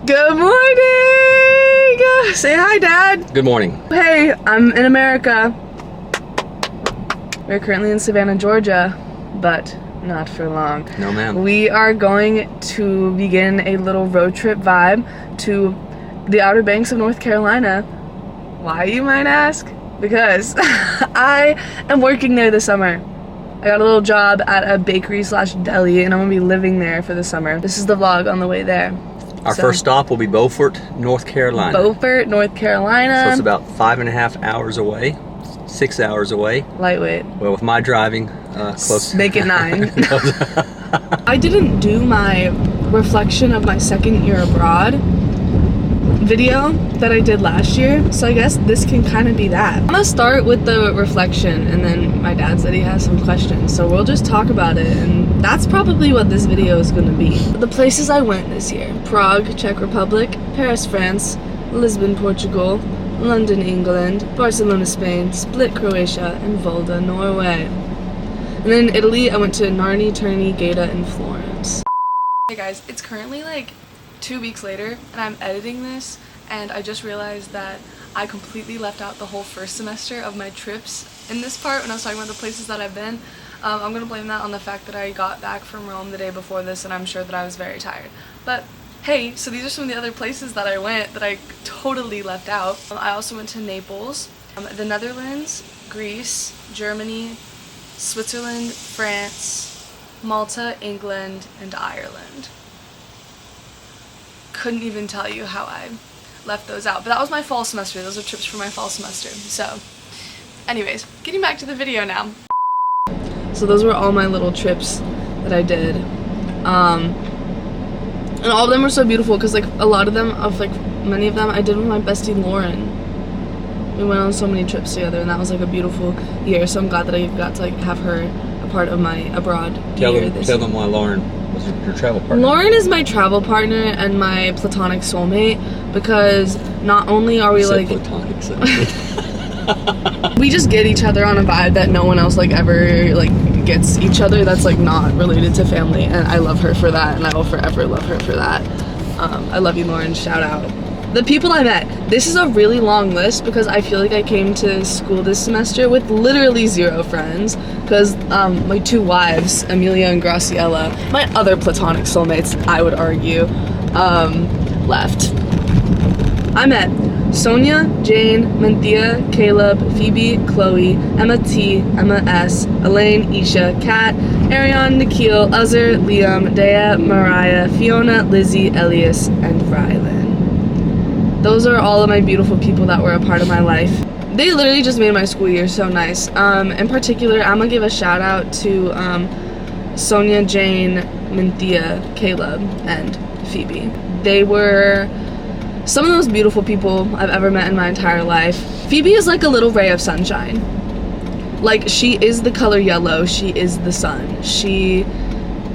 Good morning! Say hi, Dad. Good morning. Hey, I'm in America. We're currently in Savannah, Georgia, but not for long. No, ma'am. We are going to begin a little road trip vibe to the Outer Banks of North Carolina. Why, you might ask? Because I am working there this summer. I got a little job at a bakery slash deli, and I'm gonna be living there for the summer. This is the vlog on the way there. Our first stop will be Beaufort, North Carolina. Beaufort, North Carolina. So it's about 5.5 hours away, 6 hours away. Lightweight. Well, with my driving, close. Make it 9. I didn't do my reflection of my second year abroad video that I did last year, so I guess this can kind of be that. I'm gonna start with the reflection, and then my dad said he has some questions, so we'll just talk about it, and that's probably what this video is gonna be. The places I went this year: Prague, Czech Republic; Paris, France; Lisbon, Portugal; London, England; Barcelona, Spain; Split, Croatia; and Volda, Norway. And then in Italy, I went to Narni, Terni, Gaeta, and Florence. Hey guys, it's currently like 2 weeks later, and I'm editing this, and I just realized that I completely left out the whole first semester of my trips in this part when I was talking about the places that I've been. I'm gonna blame that on the fact that I got back from Rome the day before this, and I'm sure that I was very tired. But hey, so these are some of the other places that I went that I totally left out. I also went to Naples, the Netherlands, Greece, Germany, Switzerland, France, Malta, England, and Ireland. Couldn't even tell you how I left those out, but that was my fall semester. Those are trips for my fall semester. So anyways, getting back to the video now. So those were all my little trips that I did, and all of them were so beautiful because like a lot of them, many of them I did with my bestie Lauren. We went on so many trips together, and that was like a beautiful year, so I'm glad that I got to like have her a part of my abroad year this year. Tell them why Lauren was your travel partner. Lauren is my travel partner and my platonic soulmate, because not only are we like platonic soulmate. we just get each other on a vibe that no one else like ever like gets each other, that's like not related to family, and I love her for that, and I will forever love her for that. I love you, Lauren. Shout out. The people I met. This is a really long list because I feel like I came to school this semester with literally 0 friends, because my 2 wives, Amelia and Graciela, my other platonic soulmates, I would argue, left. I met Sonia, Jane, Menthea, Caleb, Phoebe, Chloe, Emma T, Emma S, Elaine, Isha, Kat, Ariane, Nikhil, Uzzer, Liam, Dea, Mariah, Fiona, Lizzie, Elias, and Rylan. Those are all of my beautiful people that were a part of my life. They literally just made my school year so nice. In particular, I'm gonna give a shout out to Sonia, Jane, Menthea, Caleb, and Phoebe. They were some of the most beautiful people I've ever met in my entire life. Phoebe is like a little ray of sunshine. Like, she is the color yellow, she is the sun. She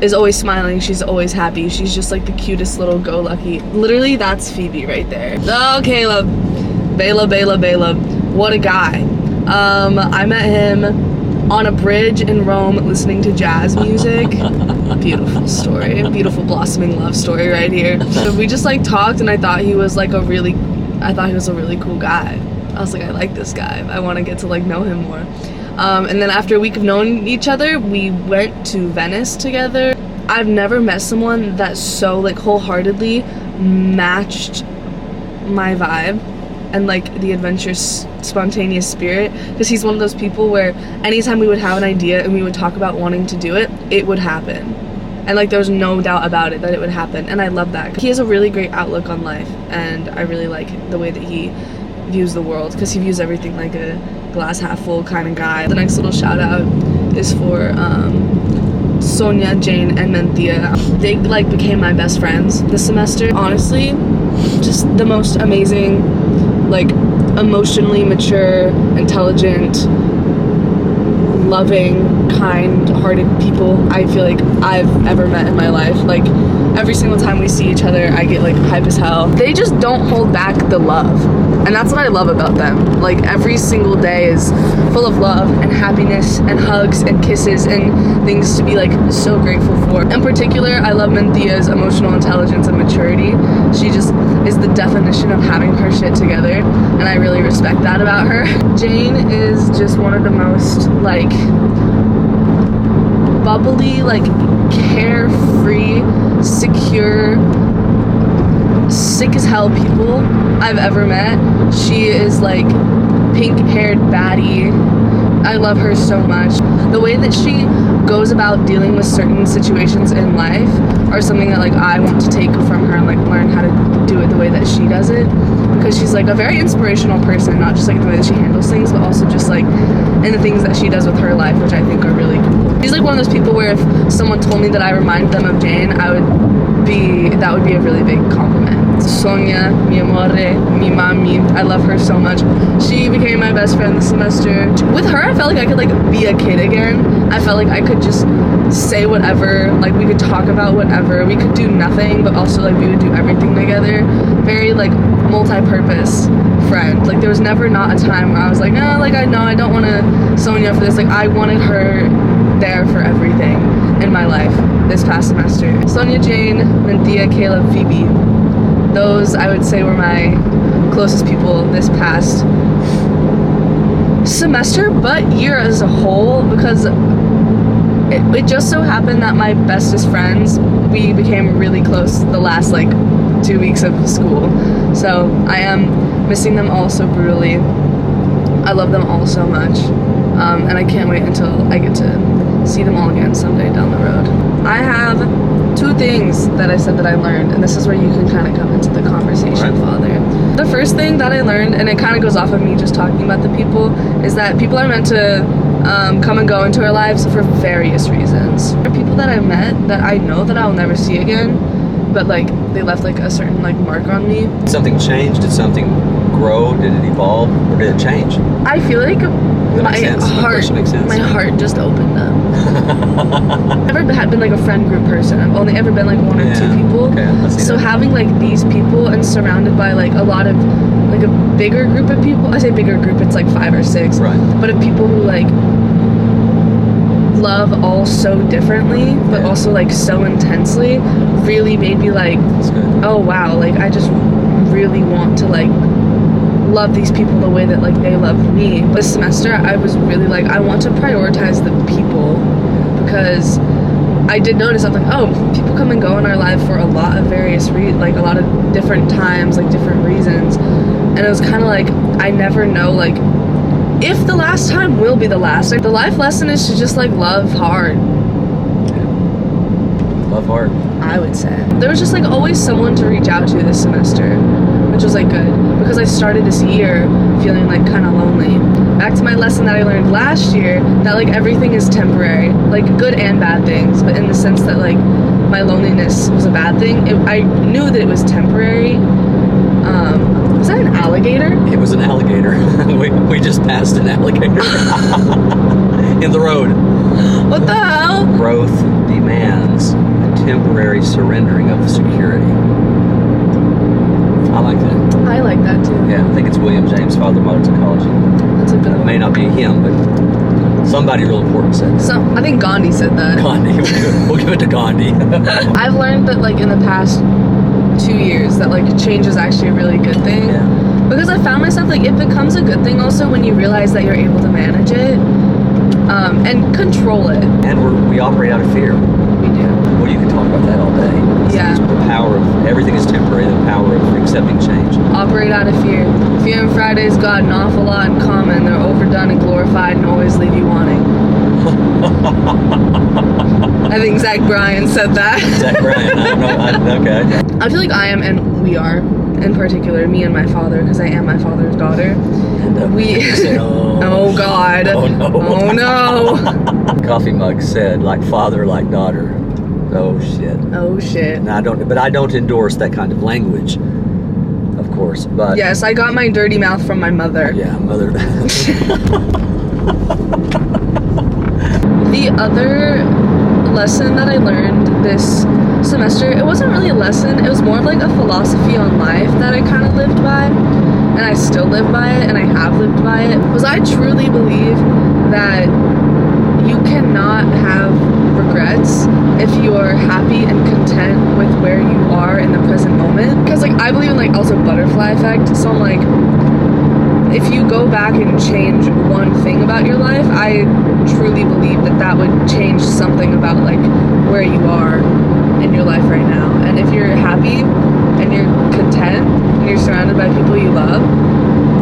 is always smiling, she's always happy, she's just like the cutest little go-lucky. Literally, that's Phoebe right there. Oh, Caleb. Bela, what a guy. I met him on a bridge in Rome listening to jazz music. Beautiful story, beautiful blossoming love story right here. So we just like talked, and I thought he was a really cool guy. I was like, I like this guy, I want to get to like know him more. And then after a week of knowing each other, we went to Venice together. I've never met someone that so like wholeheartedly matched my vibe and like the adventurous, spontaneous spirit, because he's one of those people where anytime we would have an idea and we would talk about wanting to do it, it would happen. And like there was no doubt about it that it would happen, and I love that. He has a really great outlook on life, and I really like the way that he views the world, because he views everything like a glass half full kind of guy. The next little shout out is for Sonia, Jane, and Menthea. They like became my best friends this semester. Honestly, just the most amazing, like emotionally mature, intelligent, loving, kind-hearted people I feel like I've ever met in my life. Like every single time we see each other, I get like hype as hell. They just don't hold back the love, and that's what I love about them. Like every single day is full of love and happiness and hugs and kisses and things to be like so grateful for. In particular, I love Menthea's emotional intelligence and maturity. She just definition of having her shit together, and I really respect that about her. Jane is just one of the most like bubbly, like carefree, secure, sick as hell people I've ever met. She is like pink-haired baddie. I love her so much. The way that she goes about dealing with certain situations in life are something that like I want to take from her and like learn how to do it the way that she does it, because she's like a very inspirational person, not just like the way that she handles things, but also just like in the things that she does with her life, which I think are really cool. She's like one of those people where if someone told me that I remind them of Jane, that would be a really big compliment. Sonia, mi amore, mi mami, I love her so much. She became my best friend this semester. With her, I felt like I could like be a kid again. I felt like I could just say whatever, like we could talk about whatever. We could do nothing, but also like we would do everything together. Very like multi-purpose friend. Like there was never not a time where I was like, no, like I don't want to Sonia for this. Like I wanted her there for everything in my life this past semester. Sonia, Jane, Menthea, Caleb, Phoebe. Those I would say were my closest people this past semester, but year as a whole, because it just so happened that my bestest friends, we became really close the last like 2 weeks of school. So I am missing them all so brutally. I love them all so much, and I can't wait until I get to see them all again someday down the road. I have 2 things that I said that I learned, and this is where you can kind of come into the conversation, right, Father. The first thing that I learned, and it kind of goes off of me just talking about the people, is that people are meant to come and go into our lives for various reasons. There are people that I met that I know that I'll never see again, but like they left like a certain like mark on me. Did something change? Did something grow? Did it evolve? Or did it change? I feel like my heart just opened up. I've never been like a friend group person. I've only ever been like 1 or 2 people. Okay, so having like these people and surrounded by like a lot of like a bigger group of people. I say bigger group, it's like 5 or 6. Right. But of people who like love all so differently, but also like so intensely, really made me like, oh wow, like I just really want to like love these people the way that like they loved me. This semester I was really like, I want to prioritize the people, because I did notice I'm like, oh, people come and go in our life for a lot of various like a lot of different times, like different reasons, and it was kind of like I never know like if the last time will be the last. Like, the life lesson is to just like love hard. Love hard, I would say. There was just like always someone to reach out to this semester, which was like good, because I started this year feeling like kind of lonely. Back to my lesson that I learned last year, that like everything is temporary, like good and bad things, but in the sense that like my loneliness was a bad thing. I knew that it was temporary. Was that an alligator? It was an alligator. we just passed an alligator in the road. What the hell? Growth demands a temporary surrendering of security. I like that. I like that too. Yeah, I think it's William James, Father of modern psychology. That's a good one. It may not be him, but somebody real important said that. I think Gandhi said that. Gandhi. We'll give it to Gandhi. I've learned that like in the past 2 years that like change is actually a really good thing. Yeah. Because I found myself like it becomes a good thing also when you realize that you're able to manage it and control it. And we operate out of fear. We do. Well, you can talk about that all day. Yeah. It's the power of everything is temporary. The power of accepting change. Operate out of fear. Fear and Fridays got an awful lot in common. They're overdone and glorified and always leave you wanting. I think Zach Bryan said that. Zach Bryan. I don't know. Okay. I feel like I am, and we are, in particular, me and my father, because I am my father's daughter. We. Say, oh God. Oh no. Oh no. Coffee mug said, like father, like daughter. Oh shit. Oh shit. And I don't endorse that kind of language, of course. But yes, I got my dirty mouth from my mother. Yeah, mother. The other lesson that I learned this semester, it wasn't really a lesson, it was more of like a philosophy on life that I kind of lived by, and I still live by it, and I have lived by it, was I truly believe that you cannot have regrets if you're happy and content with where you are in the present moment. Because like I believe in like also butterfly effect, so I'm like, if you go back and change one thing about your life, I truly believe that that would change something about like where you are in your life right now. And if you're happy and you're content and you're surrounded by people you love,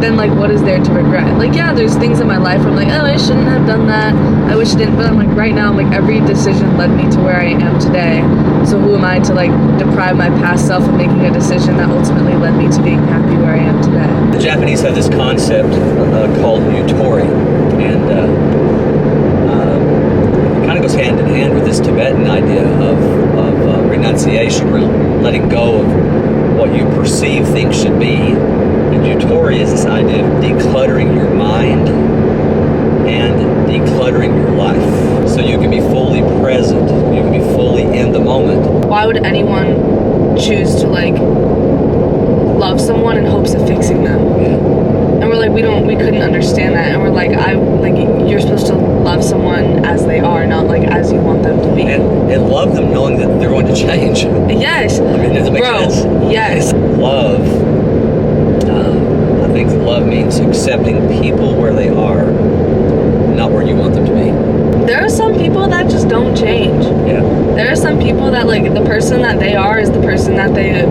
then like what is there to regret? Like yeah, there's things in my life where I'm like, oh, I shouldn't have done that, I wish I didn't, but I'm like right now I'm like every decision led me to where I am today, so who am I to like deprive my past self of making a decision that ultimately led me to being happy where I am today. The Japanese have this concept called yutori, and it kind of goes hand in hand with this Tibetan idea of renunciation, letting go of what you perceive things should be. And yutori is this idea of decluttering your mind and decluttering your life, so you can be fully present, you can be fully in the moment. Why would anyone choose to like love someone in hopes of fixing them? Yeah. And we're like, we couldn't understand that. And we're like, you're supposed to love someone as they are, not like as you want them to be. And love them knowing that they're going to change. Yes. I mean, does it make sense? Yes. Love, I think love means accepting people where they are, not where you want them to be. There are some people that just don't change. Yeah. There are some people that like the person that they are is the person that they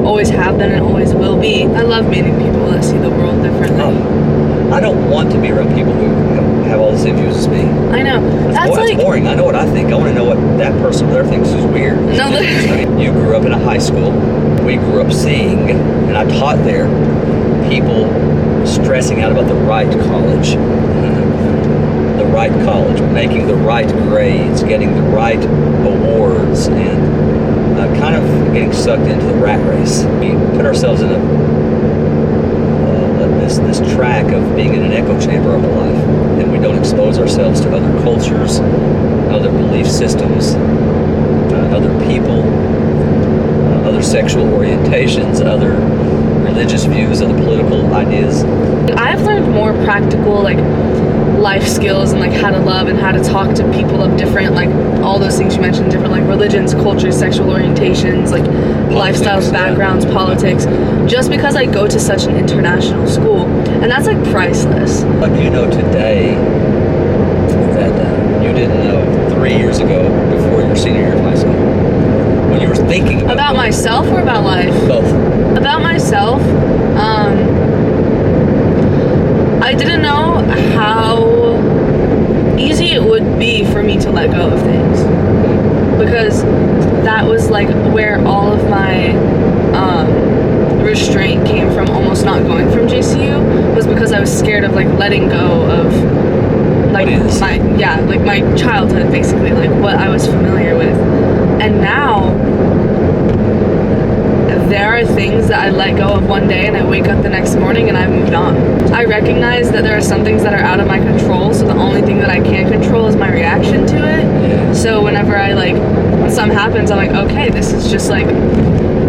always have been and always will be. I love meeting people that see the world differently. I don't want to be around people who have all the same views as me. I know. That's like boring. I know what I think. I want to know what that person there thinks is weird. No, you grew up in a high school. We grew up seeing, and I taught there, people stressing out about the right college. The right college, making the right grades, getting the right awards, and kind of getting sucked into the rat race. We put ourselves in this track of being in an echo chamber of life, and we don't expose ourselves to other cultures, other belief systems, other people, other sexual orientations, other religious views, other political ideas. I've learned more practical like life skills and like how to love and how to talk to people of different like all those things you mentioned, different like religions, cultures, sexual orientations, like lifestyles, backgrounds, politics, just because I go to such an international school, and that's like priceless. What do you know today that you didn't know 3 years ago before your senior year of high school, when you were thinking about myself or about life? Both. About myself, I didn't know how easy it would be for me to let go of things, because that was like where all of my restraint came from, almost not going from JCU, was because I was scared of like letting go of like my childhood, basically, like what I was familiar with. And now there are things that I let go of one day and I wake up the next morning and I've moved on. I recognize that there are some things that are out of my control, so the only thing that I can control is my reaction to it. So whenever when something happens, I'm like, okay, this is just like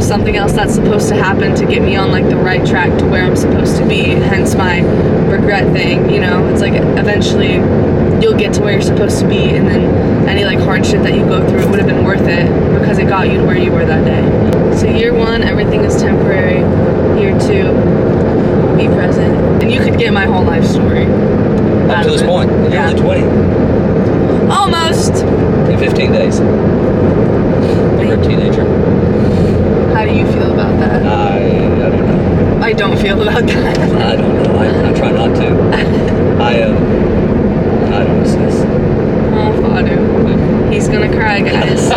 something else that's supposed to happen to get me on like the right track to where I'm supposed to be, hence my regret thing, you know. It's like eventually you'll get to where you're supposed to be, and then any like hardship that you go through, it would have been worth it because it got you to where you were that day. So year 1, everything is temporary. Year 2, be present. And you could get my whole life story up to this point. You're only 20. Almost. In 15 days. You're a teenager. How do you feel about that? I don't know. I don't feel about that. I don't know. I try not to. I don't know, sis. Oh, Fadu. He's gonna cry, guys.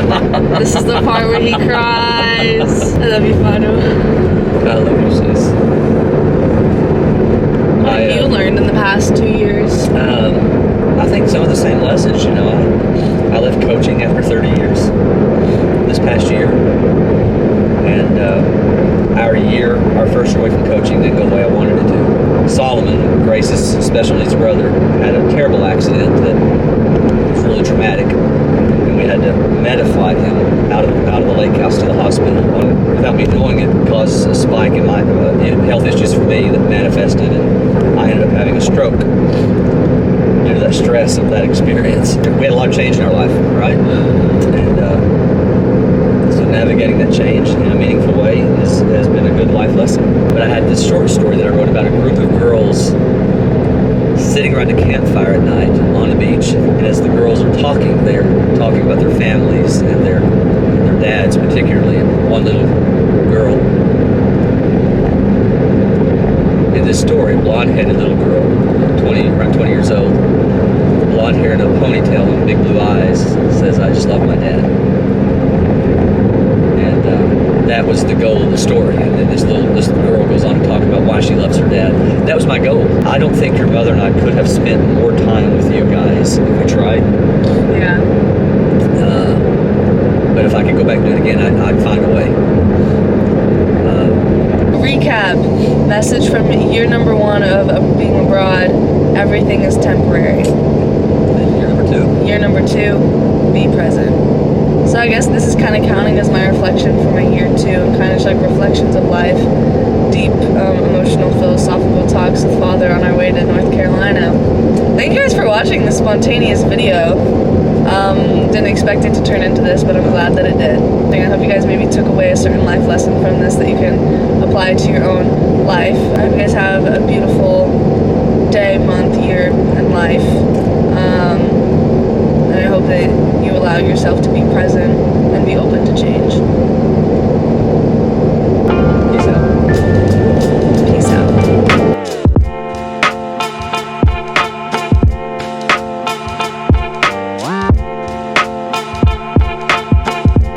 This is the part where he cries. I love you, Fadu. I love you, sis. What have you learned in the past 2 years? I think some of the same lessons, you know. I left coaching after 30 years this past year. And our first year away from coaching didn't go the way I wanted it to. Solomon, Grace's special needs brother, had a terrible accident that was really traumatic. And we had to medify him out of the lake house to the hospital. Without me knowing it, caused a spike in my health issues for me that manifested, and I ended up having a stroke due to the stress of that experience. We had a lot of change in our life, right? And so navigating that change in a meaningful way has been a good life lesson. But I had this short story that I wrote about a group of girls sitting around a campfire at night on the beach, and as the girls are talking, they're talking about their families and their dads, particularly. And one little girl in this story, blonde-headed little girl, around 20 years old, blonde hair and a ponytail and big blue eyes, says, "I just love my dad." And that was the goal of the story. And then this girl goes on to talk about why she loves her dad. That was my goal. I don't think your mother and I could have spent more time with you guys if we tried. Yeah. But if I could go back and do it again, I'd find a way. Recap. Message from year number 1 of being abroad. Everything is temporary. And year number 2. Year number 2, be present. So I guess this is kind of counting as my reflection for my year 2, and kind of just like reflections of life, deep, emotional, philosophical talks with Father on our way to North Carolina. Thank you guys for watching this spontaneous video. Didn't expect it to turn into this, but I'm glad that it did. I hope you guys maybe took away a certain life lesson from this that you can apply to your own life. I hope you guys have a beautiful